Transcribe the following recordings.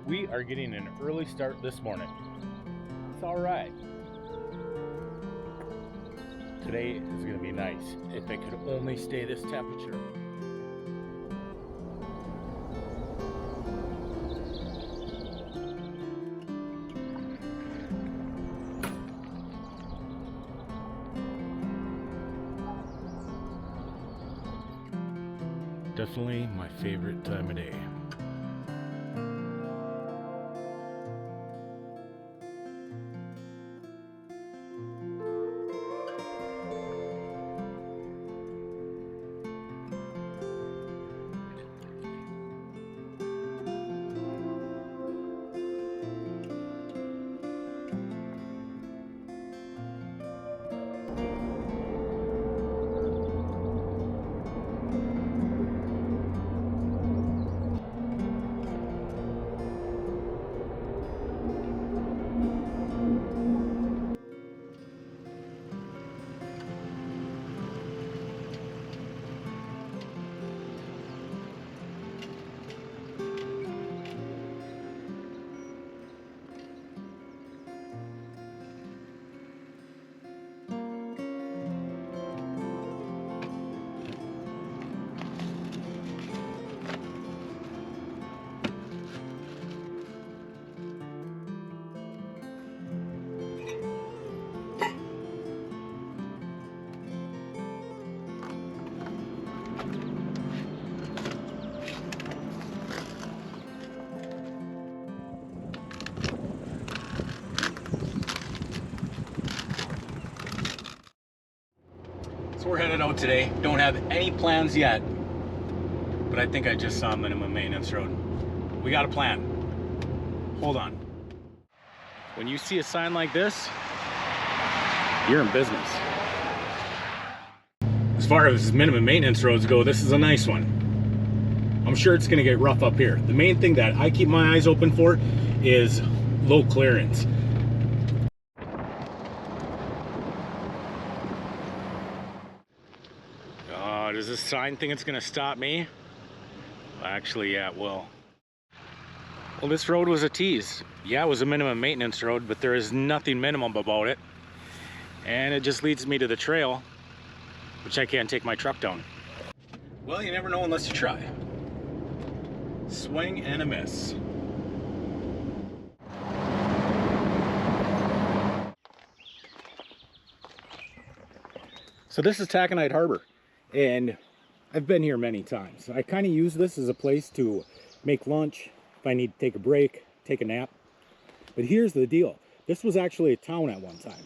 We are getting an early start this morning. It's all right. Today is going to be nice if it could only stay this temperature. Definitely my favorite time of day. So we're headed out today. Don't have any plans yet, but I think I just saw minimum maintenance road. We got a plan. Hold on. When you see a sign like this, you're in business. As far as minimum maintenance roads go, this is a nice one. I'm sure it's gonna get rough up here. The main thing that I keep my eyes open for is low clearance. Does this sign think it's gonna stop me? Actually, yeah, it will. Well, this road was a tease. Yeah, it was a minimum maintenance road, but there is nothing minimum about it. And it just leads me to the trail, which I can't take my truck down. Well, you never know unless you try. Swing and a miss. So this is Taconite Harbor. And I've been here many times. I kind of use this as a place to make lunch, if I need to take a break, take a nap. But here's the deal. This was actually a town at one time.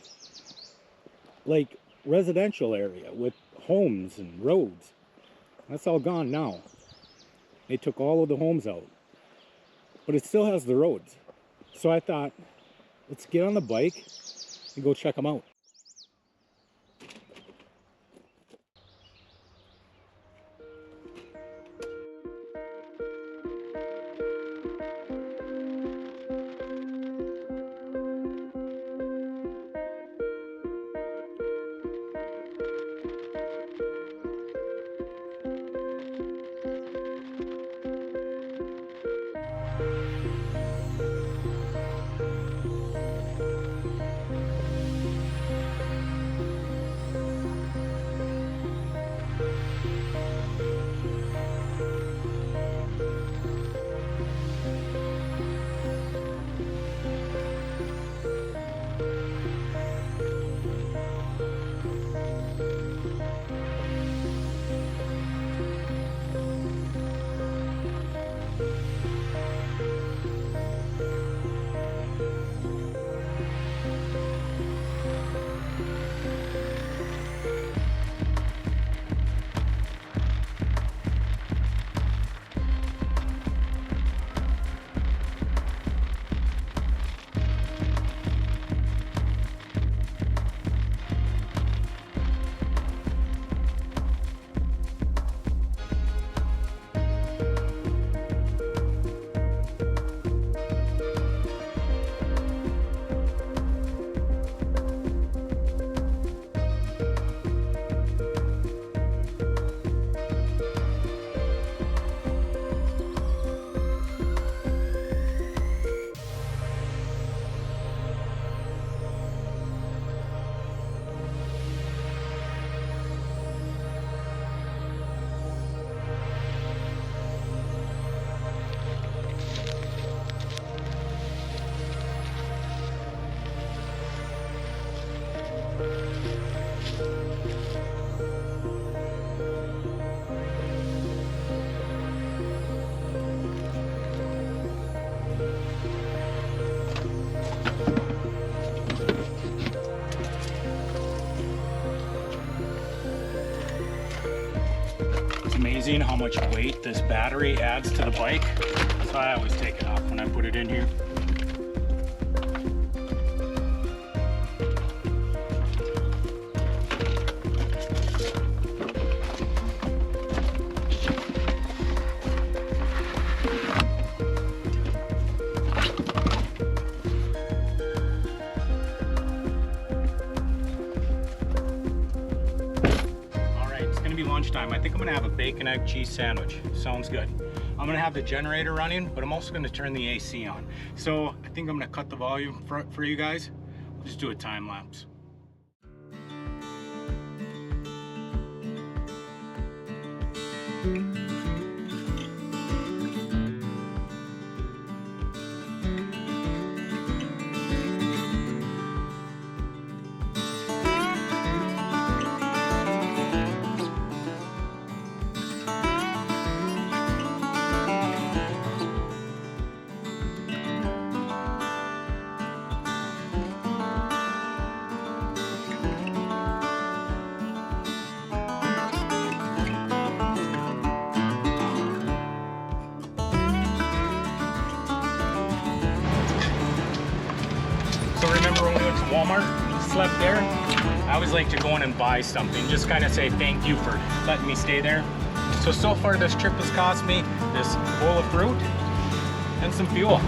Like residential area with homes and roads. That's all gone now. They took all of the homes out. But it still has the roads. So I thought, let's get on the bike and go check them out. amazing how much weight this battery adds to the bike. So I always take it off when I put it in here. Lunchtime. I think I'm gonna have a bacon, egg, cheese sandwich. Sounds good. I'm gonna have the generator running, but I'm also gonna turn the AC on. So I think I'm gonna cut the volume for you guys. We'll just do a time lapse. So remember when we went to Walmart, slept there? I always like to go in and buy something, just kind of say thank you for letting me stay there. So far this trip has cost me this bowl of fruit and some fuel.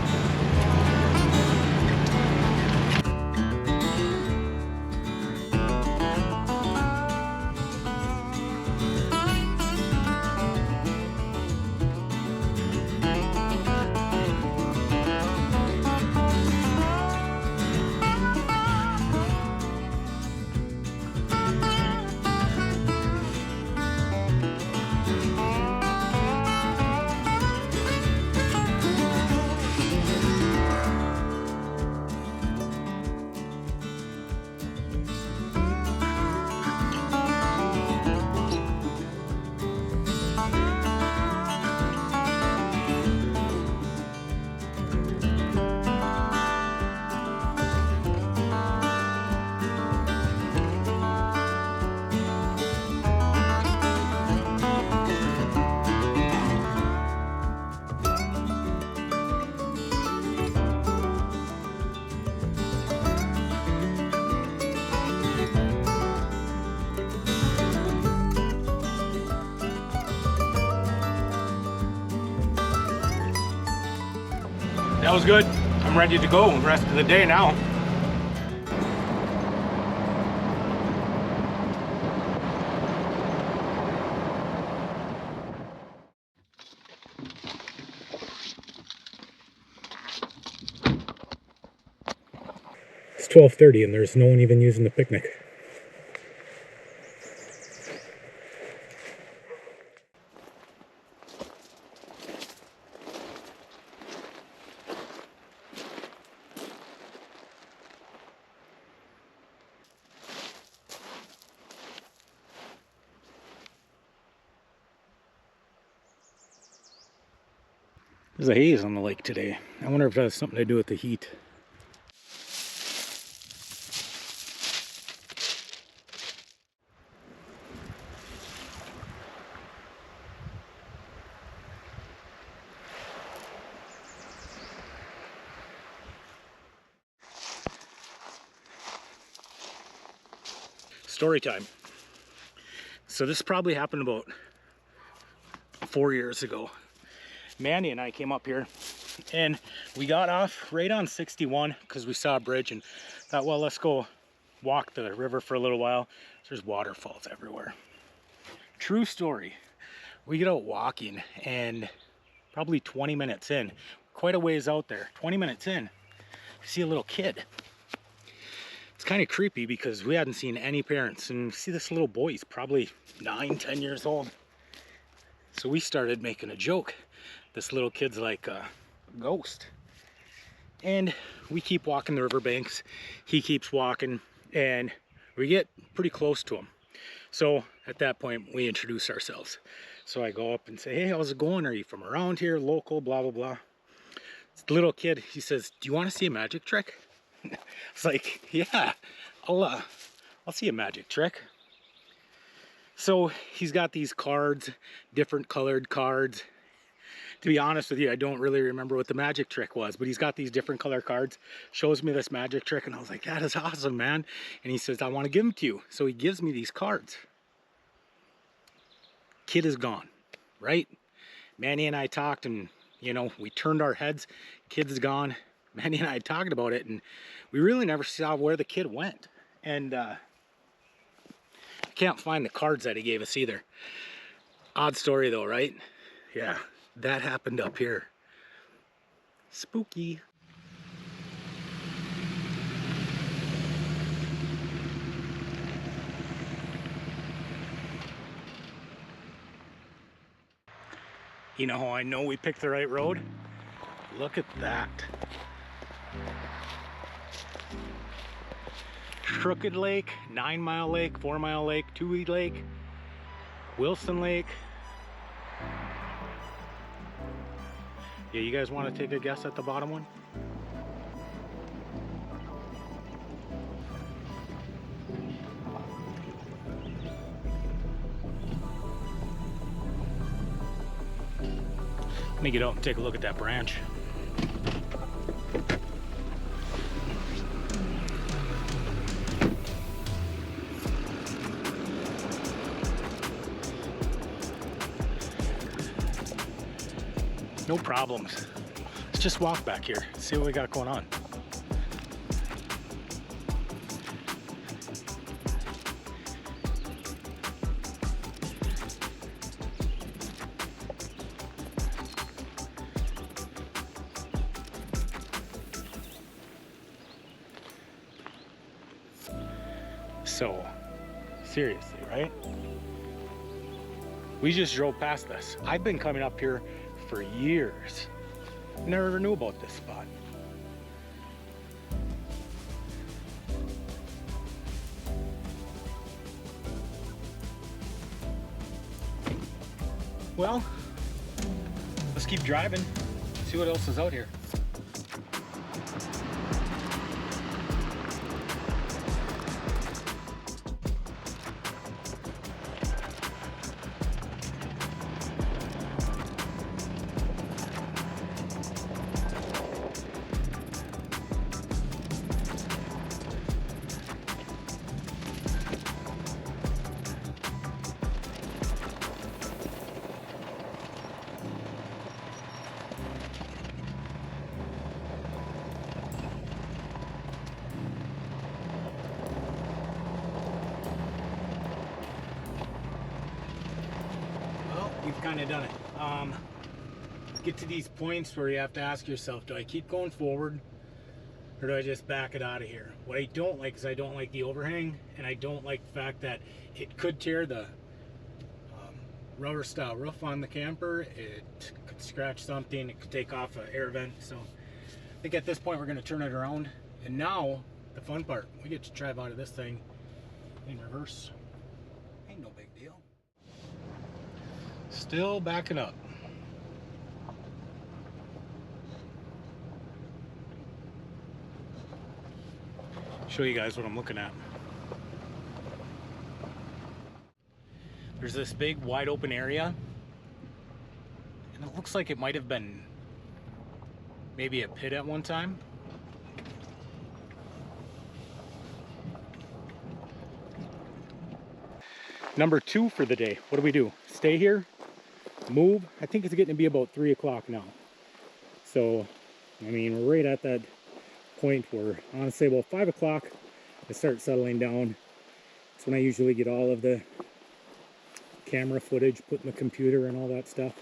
That was good. I'm ready to go the rest of the day now. It's 12:30 and there's no one even using the picnic. There's a haze on the lake today. I wonder if that has something to do with the heat. Story time. So this probably happened about 4 years ago. Mandy and I came up here and we got off right on 61 because we saw a bridge and thought, well, let's go walk the river for a little while. There's waterfalls everywhere. True story. We get out walking and probably 20 minutes in, quite a ways out there, 20 minutes in, I see a little kid. It's kind of creepy because we hadn't seen any parents, and see this little boy, he's probably 9-10 years old. So we started making a joke. This little kid's like a ghost. And we keep walking the riverbanks. He keeps walking and we get pretty close to him. So at that point we introduce ourselves. So I go up and say, hey, how's it going? Are you from around here, local, blah, blah, blah. The little kid, he says, do you want to see a magic trick? It's like, yeah, I'll see a magic trick. So he's got these cards, different colored cards. To be honest with you, I don't really remember what the magic trick was, but he's got these different color cards, shows me this magic trick, and I was like, that is awesome, man. And he says, I want to give them to you. So he gives me these cards. Kid is gone, right? Manny and I talked, and you know, we turned our heads. Kid is gone. Manny and I had talked about it, and we really never saw where the kid went. And I can't find the cards that he gave us either. Odd story though, right? Yeah, that happened up here. Spooky. You know how I know we picked the right road? Look at that. Crooked Lake, 9 Mile Lake, 4 Mile Lake, Toohey Lake, Wilson Lake. Yeah, you guys want to take a guess at the bottom one? Let me get out and take a look at that branch. No problems. Let's just walk back here, see what we got going on. So, seriously, right? We just drove past this. I've been coming up here for years. Never knew about this spot. Well, let's keep driving, see what else is out here. We've kind of done it. Get to these points where you have to ask yourself, do I keep going forward or do I just back it out of here? What I don't like is I don't like the overhang, and I don't like the fact that it could tear the rubber style roof on the camper. It could scratch something, it could take off an air vent. So I think at this point we're going to turn it around, and now the fun part, we get to drive out of this thing in reverse. Ain't no big deal. Still backing up. Show you guys what I'm looking at. There's this big wide open area, and it looks like it might have been maybe a pit at one time. Number 2 for the day. What do? Stay here, move. I think it's getting to be about 3 o'clock now. So, I mean, we're right at that point where, honestly, about 5 o'clock, I start settling down. That's when I usually get all of the camera footage, put in the computer and all that stuff.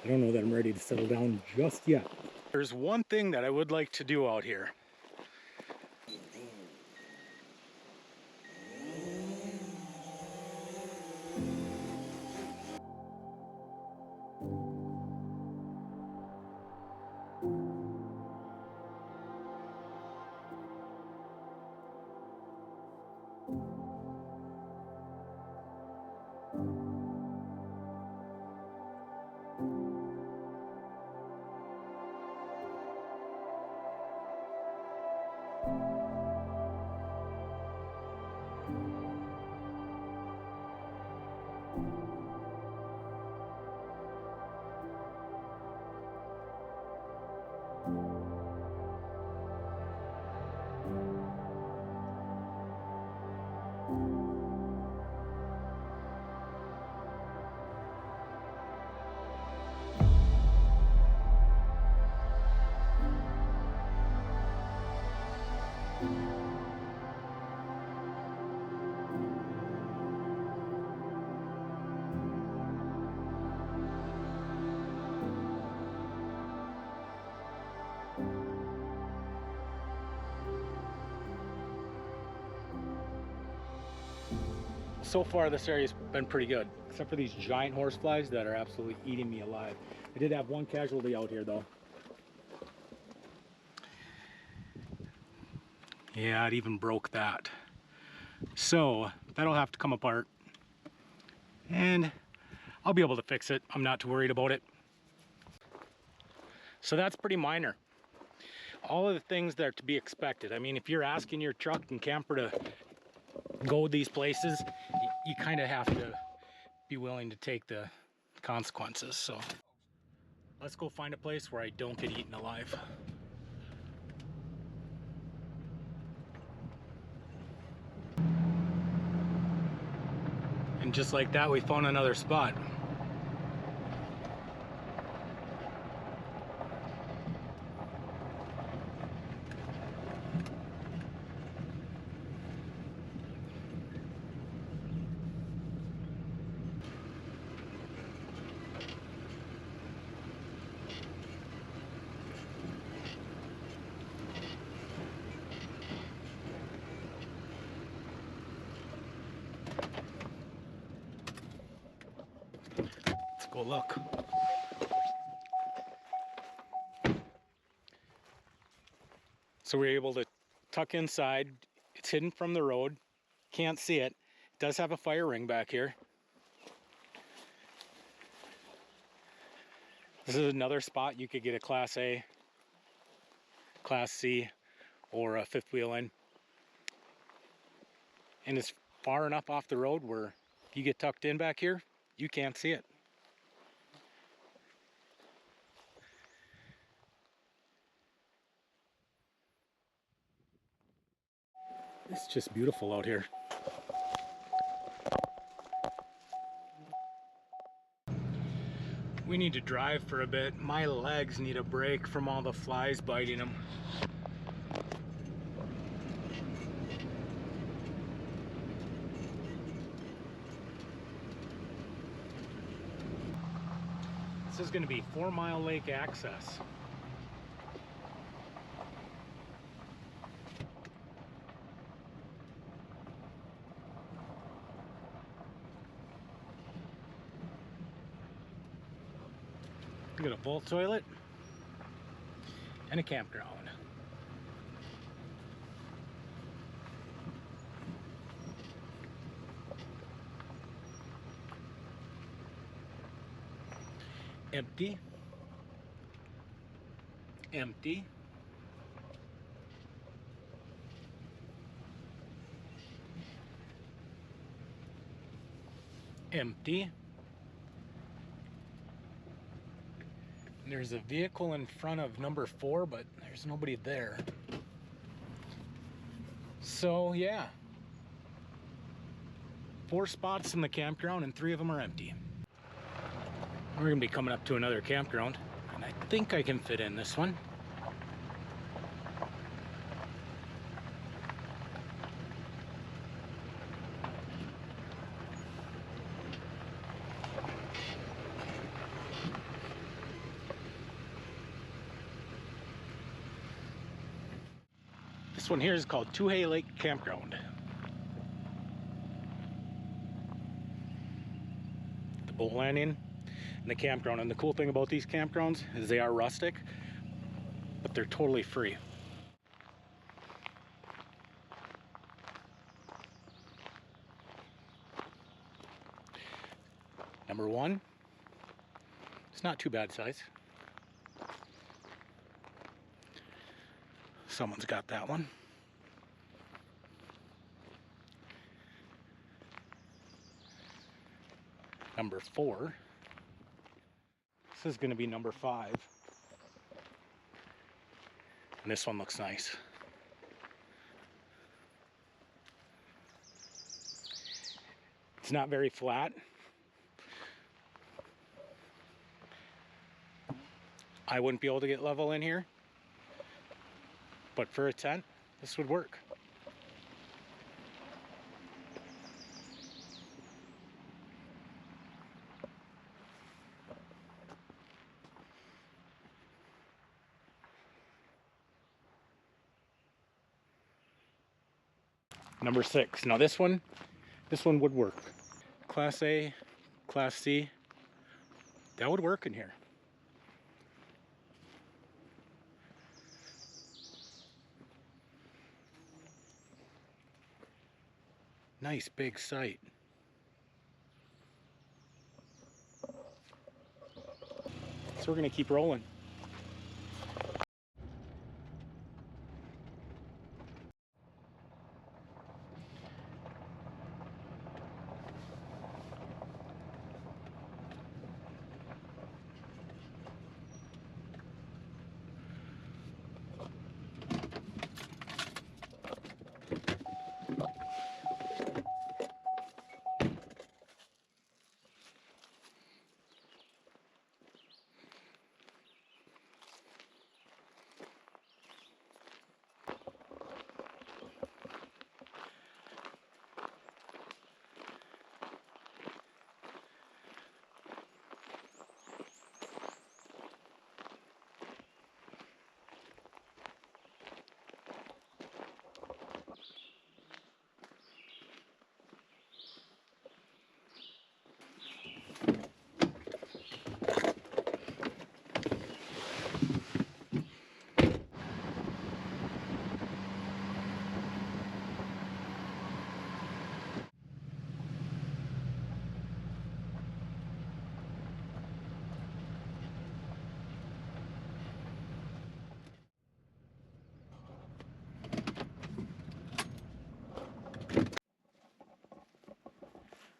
I don't know that I'm ready to settle down just yet. There's one thing that I would like to do out here. So far this area's been pretty good, except for these giant horseflies that are absolutely eating me alive. I did have one casualty out here though. Yeah, it even broke that. So that'll have to come apart and I'll be able to fix it. I'm not too worried about it. So that's pretty minor. All of the things that are to be expected. I mean, if you're asking your truck and camper to go these places, you kind of have to be willing to take the consequences. So let's go find a place where I don't get eaten alive. And just like that, we found another spot. Let's go look. So we're able to tuck inside. It's hidden from the road. Can't see it. It does have a fire ring back here. This is another spot you could get a Class A, Class C, or a fifth wheel in. And it's far enough off the road where if you get tucked in back here, you can't see it. It's just beautiful out here. We need to drive for a bit. My legs need a break from all the flies biting them. This is going to be 4 Mile Lake access. We got a full toilet and a campground. Empty. Empty. Empty. There's a vehicle in front of number 4, but there's nobody there. So yeah, 4 spots in the campground and 3 of them are empty. We're gonna be coming up to another campground, and I think I can fit in this one. This one here is called Tuhey Lake Campground. The boat landing and the campground. And the cool thing about these campgrounds is they are rustic, but they're totally free. Number 1, it's not too bad size. Someone's got that one. Number 4. This is going to be number 5. And this one looks nice. It's not very flat. I wouldn't be able to get level in here, but for a tent, this would work. Number 6. Now this one would work. Class A, Class C, that would work in here. Nice big site. So we're gonna keep rolling.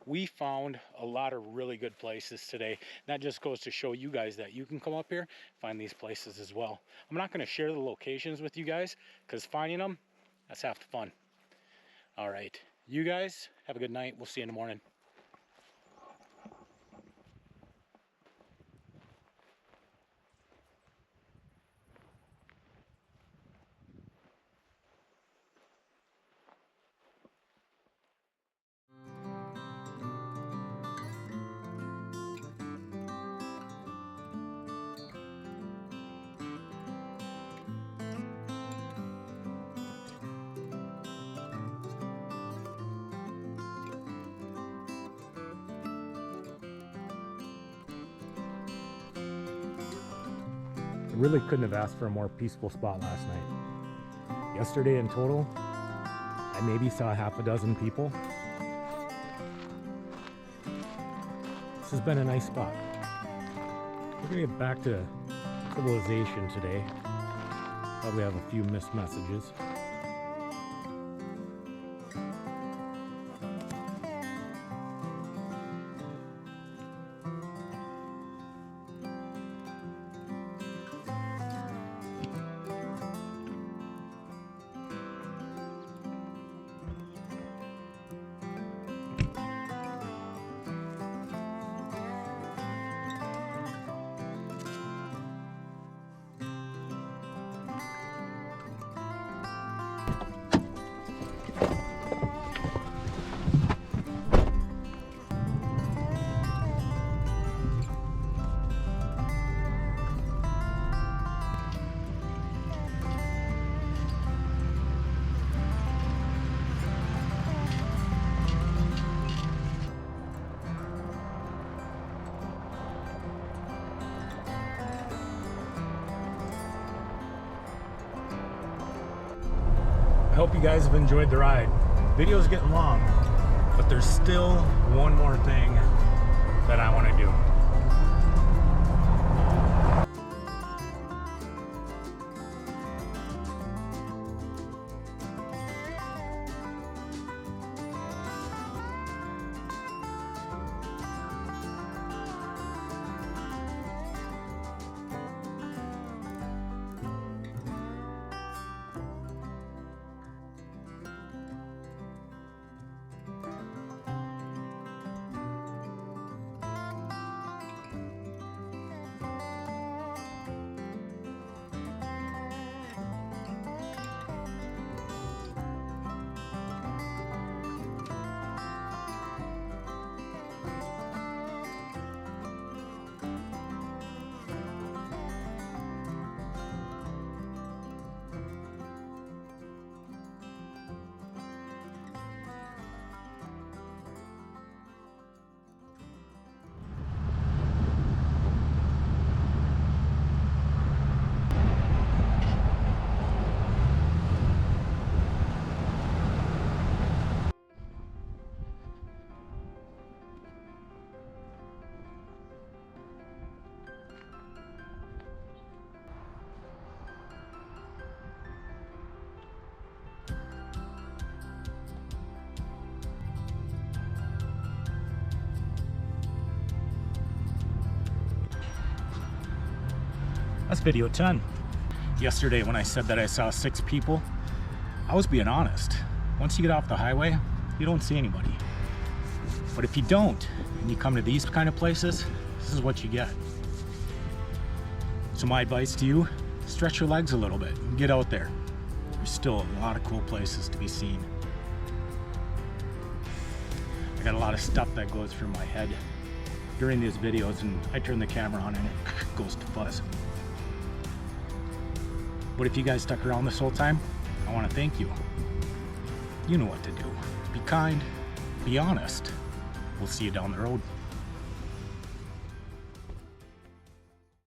We found a lot of really good places today. That just goes to show you guys that you can come up here, find these places as well. I'm not going to share the locations with you guys because finding them, that's half the fun. All right, you guys have a good night. We'll see you in the morning. I really couldn't have asked for a more peaceful spot last night. Yesterday in total, I maybe saw half a dozen people. This has been a nice spot. We're gonna get back to civilization today. Probably have a few missed messages. I hope you guys have enjoyed the ride. Video's getting long, but there's still one more thing that I want to do. That's video 10. Yesterday when I said that I saw 6 people, I was being honest. Once you get off the highway, you don't see anybody. But if you don't, and you come to these kind of places, this is what you get. So my advice to you, stretch your legs a little bit and get out there. There's still a lot of cool places to be seen. I got a lot of stuff that goes through my head during these videos, and I turn the camera on and it goes to fuzz. But if you guys stuck around this whole time, I want to thank you. You know what to do. Be kind, be honest. We'll see you down the road.